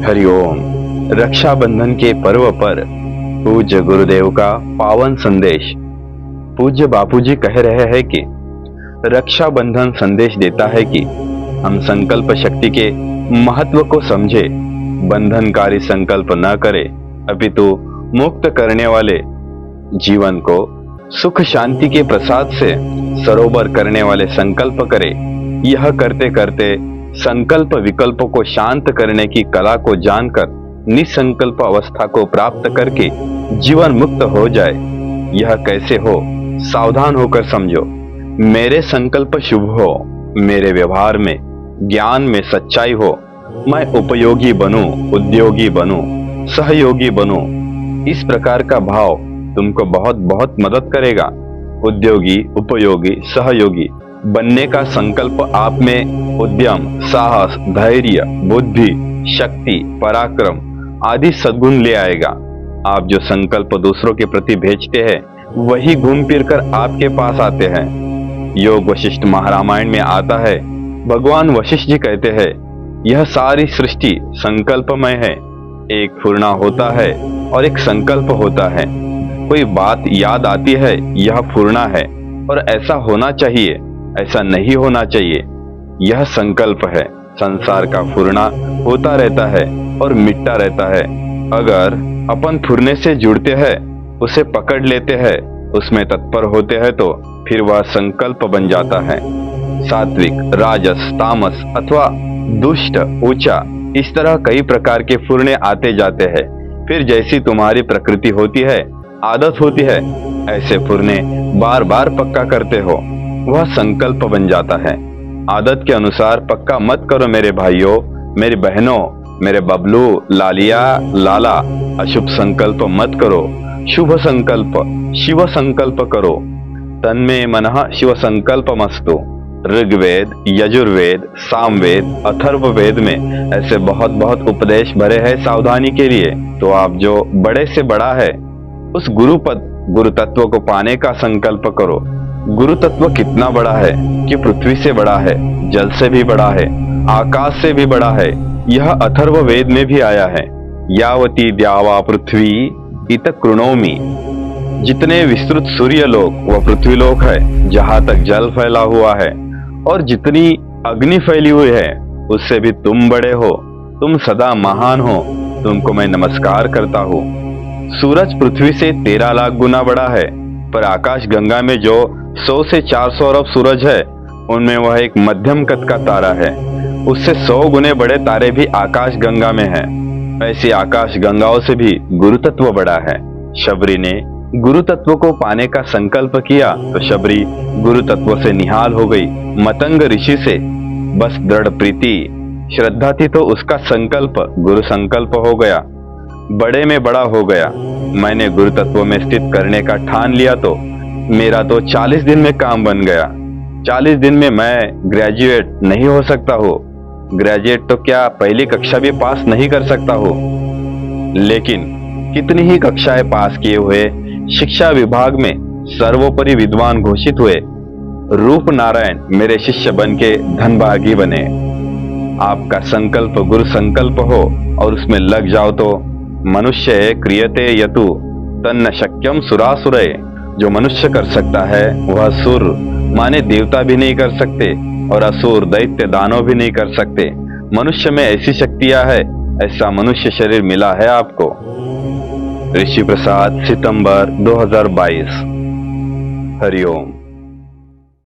हरिओम। रक्षाबंधन के पर्व पर पूज्य गुरुदेव का पावन संदेश। पूज्य बापूजी कह रहे हैं कि रक्षाबंधन संदेश देता है कि हम संकल्प शक्ति के महत्व को समझे, बंधनकारी संकल्प न करें, अपितु मुक्त करने वाले जीवन को सुख शांति के प्रसाद से सरोवर करने वाले संकल्प करें। यह करते करते संकल्प विकल्प को शांत करने की कला को जानकर निसंकल्प अवस्था को प्राप्त करके जीवन मुक्त हो जाए। यह कैसे हो, सावधान होकर समझो। मेरे संकल्प शुभ हो, मेरे व्यवहार में ज्ञान में सच्चाई हो, मैं उपयोगी बनूं, उद्योगी बनूं, सहयोगी बनूं। इस प्रकार का भाव तुमको बहुत बहुत मदद करेगा। उद्योगी, उपयोगी, सहयोगी बनने का संकल्प आप में उद्यम, साहस, धैर्य, बुद्धि, शक्ति, पराक्रम आदि सद्गुण ले आएगा। आप जो संकल्प दूसरों के प्रति भेजते हैं वही घूम फिर कर आपके पास आते हैं। योग वशिष्ठ महारामायण में आता है, भगवान वशिष्ठ जी कहते हैं, यह सारी सृष्टि संकल्पमय है। एक फुरना होता है और एक संकल्प होता है। कोई बात याद आती है, यह फुरना है और ऐसा होना चाहिए, ऐसा नहीं होना चाहिए, यह संकल्प है। संसार का फुरना होता रहता है और मिटता रहता है। अगर अपन फुरने से जुड़ते हैं, उसे पकड़ लेते हैं, उसमें तत्पर होते हैं, तो फिर वह संकल्प बन जाता है। सात्विक, राजस, तामस अथवा दुष्ट, ऊंचा, इस तरह कई प्रकार के फुरने आते जाते हैं। फिर जैसी तुम्हारी प्रकृति होती है, आदत होती है, ऐसे फुरने बार बार पक्का करते हो, वह संकल्प बन जाता है। आदत के अनुसार पक्का मत करो मेरे भाइयों, मेरी बहनों, मेरे बबलू, लालिया, लाला। अशुभ संकल्प मत करो, शुभ संकल्प, शिव संकल्प करो। तन्मे मनः शिव संकल्पमस्तु। ऋग्वेद, यजुर्वेद, सामवेद, अथर्ववेद में ऐसे बहुत बहुत उपदेश भरे हैं सावधानी के लिए। तो आप जो बड़े से बड़ा है उस गुरु तत्व को पाने का संकल्प करो। गुरु तत्व कितना बड़ा है कि पृथ्वी से बड़ा है, जल से भी बड़ा है, आकाश से भी बड़ा है। यह अथर्ववेद में भी आया है, यावती द्यावा पृथ्वी इत कृणोमि। जितने विस्तृत सूर्य लोक व पृथ्वी लोक है, जहां तक जल फैला हुआ है और जितनी अग्नि फैली हुई है, उससे भी तुम बड़े हो, तुम सदा महान हो, तुमको मैं नमस्कार करता हूँ। सूरज पृथ्वी से 13 लाख गुना बड़ा है, पर आकाश गंगा में जो 100 से 400 अरब सूरज है, उनमें वह एक मध्यम कद का तारा है। उससे 100 गुने बड़े तारे भी आकाश गंगा में हैं। ऐसी आकाश गंगाओं से भी गुरु तत्व बड़ा है। शबरी ने गुरु तत्व को पाने का संकल्प किया तो शबरी गुरु तत्व से निहाल हो गई। मतंग ऋषि से बस दृढ़ प्रीति श्रद्धा थी तो उसका संकल्प गुरु संकल्प हो गया, बड़े में बड़ा हो गया। मैंने गुरु तत्व में स्थित करने का ठान लिया तो मेरा तो 40 दिन में काम बन गया। 40 दिन में मैं ग्रेजुएट नहीं हो सकता हूँ, ग्रेजुएट तो क्या पहली कक्षा भी पास नहीं कर सकता हूँ, लेकिन कितनी ही कक्षाएं पास किए हुए शिक्षा विभाग में सर्वोपरि विद्वान घोषित हुए रूप नारायण मेरे शिष्य बन के धनभागी बने। आपका संकल्प गुरु संकल्प हो और उसमें लग जाओ तो मनुष्य क्रियते यतु तन्न शक्यम सुरासुरय। जो मनुष्य कर सकता है वह सुर माने देवता भी नहीं कर सकते और असुर दैत्य दानव भी नहीं कर सकते। मनुष्य में ऐसी शक्तियां है, ऐसा मनुष्य शरीर मिला है आपको। ऋषि प्रसाद, सितंबर 2022। हरिओम।